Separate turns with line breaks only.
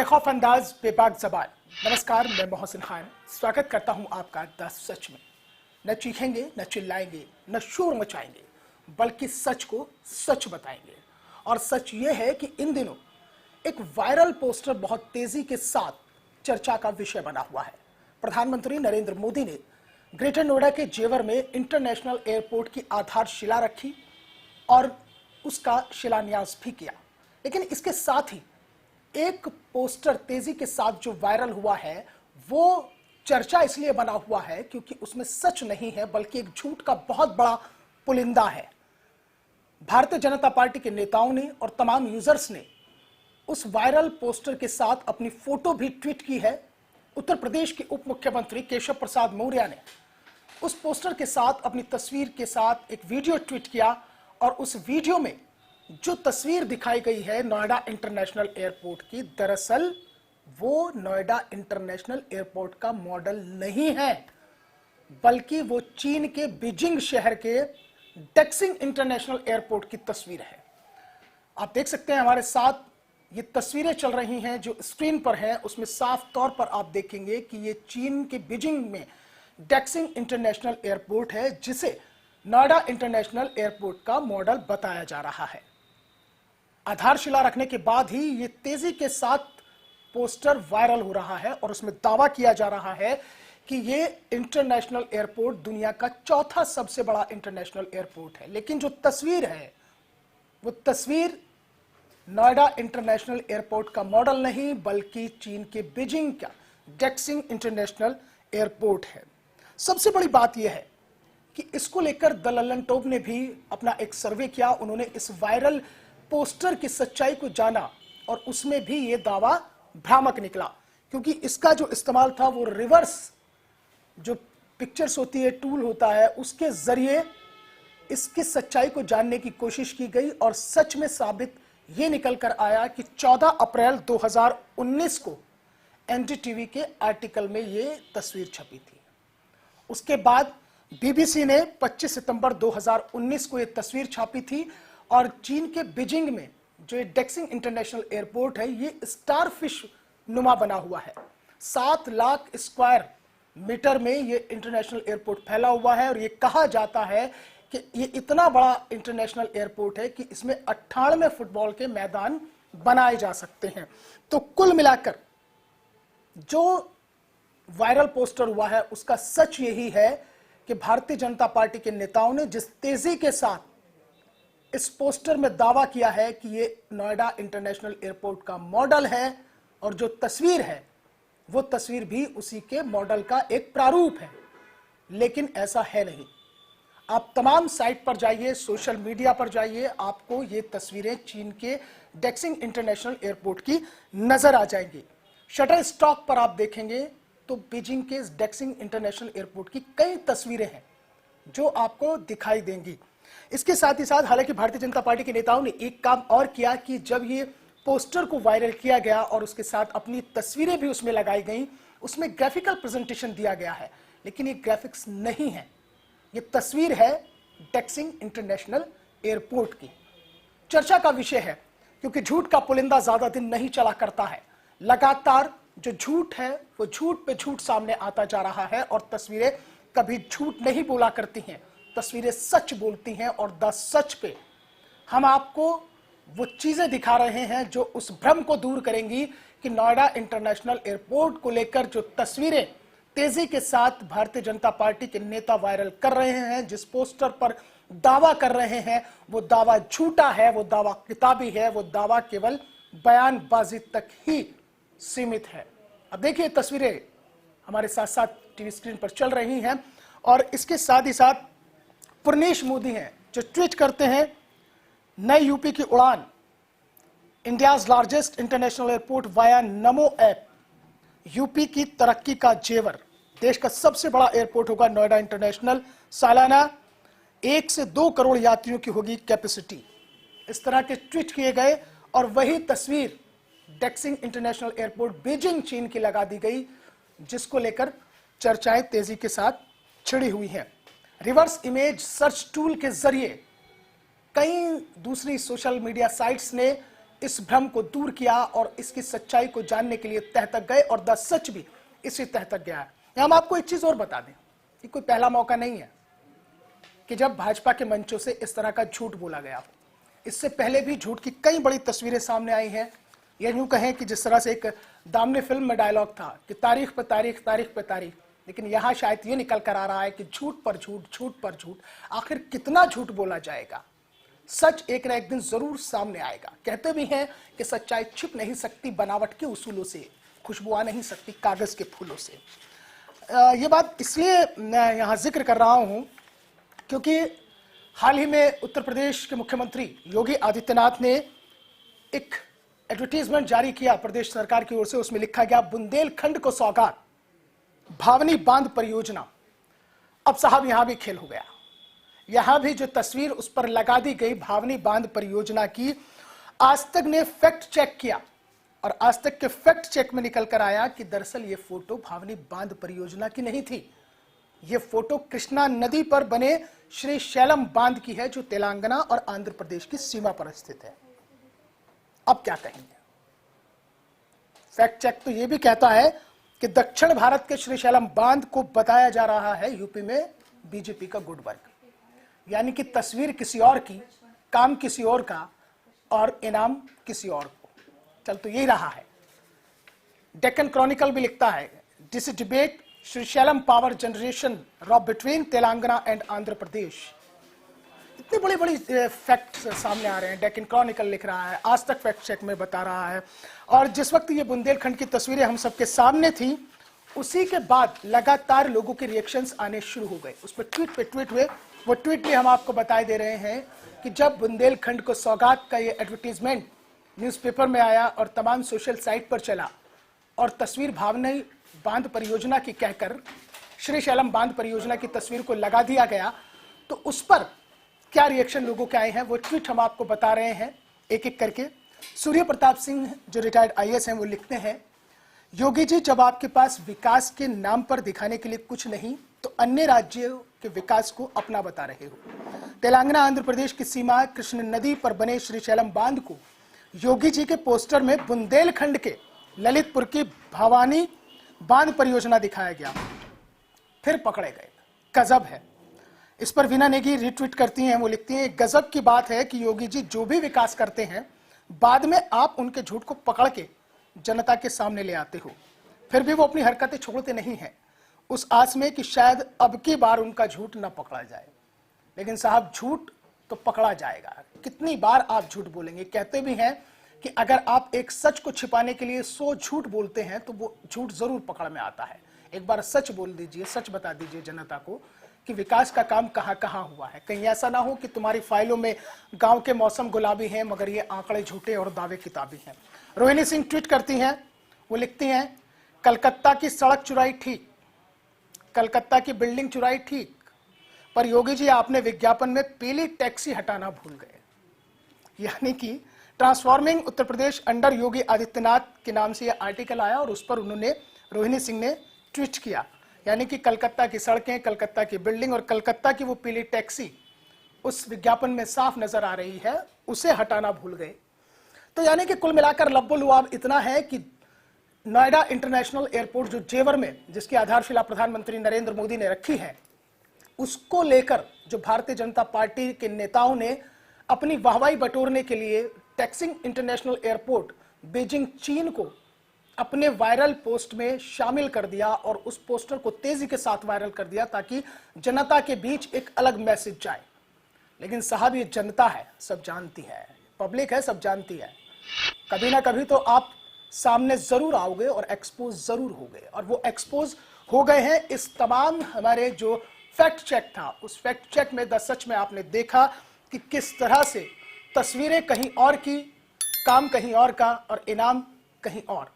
बेखौफ अंदाज बेबाक जबान। नमस्कार, मैं मोहसिन खान स्वागत करता हूं आपका द सच में। न चीखेंगे, न चिल्लाएंगे, न शोर मचाएंगे, बल्कि सच को सच बताएंगे। और सच ये है कि इन दिनों एक वायरल पोस्टर बहुत तेजी के साथ चर्चा का विषय बना हुआ है। प्रधानमंत्री नरेंद्र मोदी ने ग्रेटर नोएडा के जेवर में इंटरनेशनल एयरपोर्ट की आधारशिला रखी और उसका शिलान्यास भी किया। लेकिन इसके साथ ही एक पोस्टर तेजी के साथ जो वायरल हुआ है वो चर्चा इसलिए बना हुआ है क्योंकि उसमें सच नहीं है बल्कि एक झूठ का बहुत बड़ा पुलिंदा है। भारतीय जनता पार्टी के नेताओं ने और तमाम यूजर्स ने उस वायरल पोस्टर के साथ अपनी फोटो भी ट्वीट की है। उत्तर प्रदेश के उप मुख्यमंत्री केशव प्रसाद मौर्य ने उस पोस्टर के साथ अपनी तस्वीर के साथ एक वीडियो ट्वीट किया और उस वीडियो में जो तस्वीर दिखाई गई है नोएडा इंटरनेशनल एयरपोर्ट की, दरअसल वो नोएडा इंटरनेशनल एयरपोर्ट का मॉडल नहीं है बल्कि वो चीन के बीजिंग शहर के डेक्सिंग इंटरनेशनल एयरपोर्ट की तस्वीर है। आप देख सकते हैं हमारे साथ ये तस्वीरें चल रही हैं जो स्क्रीन पर हैं, उसमें साफ तौर पर आप देखेंगे कि ये चीन के बीजिंग में डेक्सिंग इंटरनेशनल एयरपोर्ट है जिसे नोएडा इंटरनेशनल एयरपोर्ट का मॉडल बताया जा रहा है। आधारशिला रखने के बाद ही ये तेजी के साथ पोस्टर वायरल हो रहा है और उसमें दावा किया जा रहा है कि ये इंटरनेशनल एयरपोर्ट दुनिया का चौथा सबसे बड़ा इंटरनेशनल एयरपोर्ट है। लेकिन जो तस्वीर है वो तस्वीर नोएडा इंटरनेशनल एयरपोर्ट का मॉडल नहीं बल्कि चीन के बीजिंग का डेक्सिंग इंटरनेशनल एयरपोर्ट है। सबसे बड़ी बात यह है कि इसको लेकर द लल्लन टोब ने भी अपना एक सर्वे किया। उन्होंने इस वायरल पोस्टर की सच्चाई को जाना और उसमें भी यह दावा भ्रामक निकला क्योंकि इसका जो इस्तेमाल था वो रिवर्स जो पिक्चर्स होती है, टूल होता है, उसके जरिए इसकी सच्चाई को जानने की कोशिश की गई और सच में साबित ये निकल कर आया कि 14 अप्रैल 2019 को एनडीटीवी के आर्टिकल में ये तस्वीर छपी थी। उसके बाद बीबीसी ने 25 सितंबर 2019 को ये तस्वीर छापी थी और चीन के बीजिंग में जो डेक्सिंग इंटरनेशनल एयरपोर्ट है ये स्टारफिश नुमा बना हुआ है। 7 लाख स्क्वायर मीटर में ये इंटरनेशनल एयरपोर्ट फैला हुआ है और ये कहा जाता है कि ये इतना बड़ा इंटरनेशनल एयरपोर्ट है कि इसमें 98 फुटबॉल के मैदान बनाए जा सकते हैं। तो कुल मिलाकर जो वायरल पोस्टर हुआ है उसका सच यही है कि भारतीय जनता पार्टी के नेताओं ने जिस तेजी के साथ इस पोस्टर में दावा किया है कि ये नोएडा इंटरनेशनल एयरपोर्ट का मॉडल है और जो तस्वीर है वो तस्वीर भी उसी के मॉडल का एक प्रारूप है, लेकिन ऐसा है नहीं। आप तमाम साइट पर जाइए, सोशल मीडिया पर जाइए, आपको ये तस्वीरें चीन के डेक्सिंग इंटरनेशनल एयरपोर्ट की नजर आ जाएंगी। शटर स्टॉक पर आप देखेंगे तो बीजिंग के डेक्सिंग इंटरनेशनल एयरपोर्ट की कई तस्वीरें हैं जो आपको दिखाई देंगी। इसके साथ ही साथ हालांकि भारतीय जनता पार्टी के नेताओं ने एक काम और किया कि जब ये पोस्टर को वायरल किया गया और उसके साथ अपनी तस्वीरें भी उसमें लगाई गई, उसमें ग्राफिकल प्रेजेंटेशन दिया गया है, लेकिन ये ग्राफिक्स नहीं है, ये तस्वीर है डेक्सिंग इंटरनेशनल एयरपोर्ट की। चर्चा का विषय है क्योंकि झूठ का पुलिंदा ज्यादा दिन नहीं चला करता है। लगातार जो झूठ है वो झूठ पे झूठ सामने आता जा रहा है और तस्वीरें कभी झूठ नहीं बोला करती हैं, तस्वीरें सच बोलती हैं। और द सच पे हम आपको वो चीजें दिखा रहे हैं जो उस भ्रम को दूर करेंगी कि नोएडा इंटरनेशनल एयरपोर्ट को लेकर जो तस्वीरें तेजी के साथ भारतीय जनता पार्टी के नेता वायरल कर रहे हैं, जिस पोस्टर पर दावा कर रहे हैं वो दावा झूठा है, वो दावा किताबी है, वो दावा केवल बयानबाजी तक ही सीमित है। अब देखिए तस्वीरें हमारे साथ साथ टीवी स्क्रीन पर चल रही हैं और इसके साथ ही साथ पुरनीश मोदी हैं जो ट्वीट करते हैं, नए यूपी की उड़ान, India's largest international airport via नमो ऐप, यूपी की तरक्की का जेवर, देश का सबसे बड़ा एयरपोर्ट होगा नोएडा इंटरनेशनल, सालाना 1 से 2 करोड़ यात्रियों की होगी कैपेसिटी। इस तरह के ट्वीट किए गए और वही तस्वीर डेक्सिंग इंटरनेशनल एयरपोर्ट बीजिंग चीन की लगा दी गई, जिसको लेकर चर्चाएं तेजी के साथ छिड़ी हुई हैं। रिवर्स इमेज सर्च टूल के जरिए कई दूसरी सोशल मीडिया साइट्स ने इस भ्रम को दूर किया और इसकी सच्चाई को जानने के लिए तह तक गए और द सच भी इसी तह तक गया है। हम आपको एक चीज और बता दें कि कोई पहला मौका नहीं है कि जब भाजपा के मंचों से इस तरह का झूठ बोला गया। इससे पहले भी झूठ की कई बड़ी तस्वीरें सामने आई हैं। या यूं कहें कि जिस तरह से एक दामने फिल्म में डायलॉग था कि तारीख पर तारीख, तारीख पर तारीख, लेकिन यहां शायद ये निकल कर आ रहा है कि झूठ पर झूठ, झूठ पर झूठ। आखिर कितना झूठ बोला जाएगा? सच एक ना एक दिन जरूर सामने आएगा। कहते भी हैं कि सच्चाई छिप नहीं सकती बनावट के उसूलों से, खुशबू आ नहीं सकती कागज के फूलों से। ये बात इसलिए मैं यहाँ जिक्र कर रहा हूँ क्योंकि हाल ही में उत्तर प्रदेश के मुख्यमंत्री योगी आदित्यनाथ ने एक एडवर्टीजमेंट जारी किया प्रदेश सरकार की ओर से। उसमें लिखा गया, बुंदेलखंड को सौगात, भावनी बांध परियोजना। अब साहब यहां भी खेल हो गया। यहां भी जो तस्वीर उस पर लगा दी गई भावनी बांध परियोजना की, आज तक ने फैक्ट चेक किया और आज तक के फैक्ट चेक में निकल कर आया कि दरअसल ये फोटो भावनी बांध परियोजना की नहीं थी। ये फोटो कृष्णा नदी पर बने श्री शैलम बांध की है, जो तेलंगाना और आंध्र प्रदेश की सीमा पर स्थित है। अब क्या कहेंगे? फैक्ट चेक तो यह भी कहता है कि दक्षिण भारत के श्री शैलम बांध को बताया जा रहा है यूपी में बीजेपी का गुड वर्क। यानी कि तस्वीर किसी और की, काम किसी और का और इनाम किसी और को। चल तो यही रहा है। डेक्कन क्रॉनिकल भी लिखता है, this debate Srisailam power generation row between Telangana and Andhra Pradesh. इतनी बड़ी बड़ी फैक्ट्स सामने आ रहे हैं। डेक्कन क्रॉनिकल लिख रहा है, आज तक फैक्ट चेक में बता रहा है। और जिस वक्त ये बुंदेलखंड की तस्वीरें हम सबके सामने थी, उसी के बाद लगातार लोगों के रिएक्शंस आने शुरू हो गए। उस पर ट्वीट हुए। वो ट्वीट भी हम आपको बताए दे रहे हैं कि जब बुंदेलखंड को सौगात का ये एडवर्टीजमेंट न्यूज़पेपर में आया और तमाम सोशल साइट पर चला और तस्वीर भावनी बांध परियोजना की कहकर श्री शैलम बांध परियोजना की तस्वीर को लगा दिया गया, तो उस पर क्या रिएक्शन लोगों के आए हैं वो ट्वीट हम आपको बता रहे हैं एक एक करके। सूर्य प्रताप सिंह जो रिटायर्ड आईएएस हैं वो लिखते हैं, योगी जी जब आपके पास विकास के नाम पर दिखाने के लिए कुछ नहीं तो अन्य राज्यों के विकास को अपना बता रहे हो। तेलंगाना आंध्र प्रदेश की सीमा कृष्ण नदी पर बने श्री शैलम बांध को योगी जी के पोस्टर में बुंदेलखंड के ललितपुर की भवानी बांध परियोजना दिखाया गया, फिर पकड़े गए। गजब है। इस पर वीना नेगी रिट्वीट करती हैं, वो लिखती हैं, गजब की बात है कि योगी जी जो भी विकास करते हैं बाद में आप उनके झूठ को पकड़ के जनता के सामने ले आते हो, फिर भी वो अपनी हरकतें छोड़ते नहीं हैं उस आस में कि शायद अब की बार उनका झूठ न पकड़ा जाए। लेकिन साहब झूठ तो पकड़ा जाएगा। कितनी बार आप झूठ बोलेंगे? कहते भी हैं कि अगर आप एक सच को छिपाने के लिए 100 झूठ बोलते हैं तो वो झूठ जरूर पकड़ में आता है। एक बार सच बोल दीजिए, सच बता दीजिए जनता को कि विकास का काम कहां कहां हुआ है। कहीं ऐसा ना हो कि तुम्हारी फाइलों में गांव के मौसम गुलाबी हैं मगर ये आंकड़े झूठे और दावे किताबी हैं। रोहिणी सिंह ट्वीट करती हैं, वो लिखती हैं, कलकत्ता की सड़क चुराई ठीक, कलकत्ता की बिल्डिंग चुराई ठीक, पर योगी जी आपने विज्ञापन में पीली टैक्सी हटाना भूल गए। यानी कि ट्रांसफॉर्मिंग उत्तर प्रदेश अंडर योगी आदित्यनाथ के नाम से यह आर्टिकल आया और उस पर उन्होंने, रोहिणी सिंह ने ट्वीट किया। यानी कि कलकत्ता की सड़कें, कलकत्ता की बिल्डिंग और कलकत्ता की वो पीली टैक्सी उस विज्ञापन में साफ नजर आ रही है, उसे हटाना भूल गए। तो यानी कि कुल मिलाकर लब्बो लुआब इतना है कि नोएडा इंटरनेशनल एयरपोर्ट जो जेवर में, जिसकी आधारशिला प्रधानमंत्री नरेंद्र मोदी ने रखी है, उसको लेकर जो भारतीय जनता पार्टी के नेताओं ने अपनी वाहवाही बटोरने के लिए टैक्सिंग इंटरनेशनल एयरपोर्ट बीजिंग चीन को अपने वायरल पोस्ट में शामिल कर दिया और उस पोस्टर को तेजी के साथ वायरल कर दिया ताकि जनता के बीच एक अलग मैसेज जाए। लेकिन साहब ये जनता है, सब जानती है, पब्लिक है, सब जानती है। कभी ना कभी तो आप सामने जरूर आओगे और एक्सपोज जरूर होगे, और वो एक्सपोज हो गए हैं। इस तमाम हमारे जो फैक्ट चेक था, उस फैक्ट चेक में द सच में आपने देखा कि किस तरह से तस्वीरें कहीं और की, काम कहीं और का और इनाम कहीं और।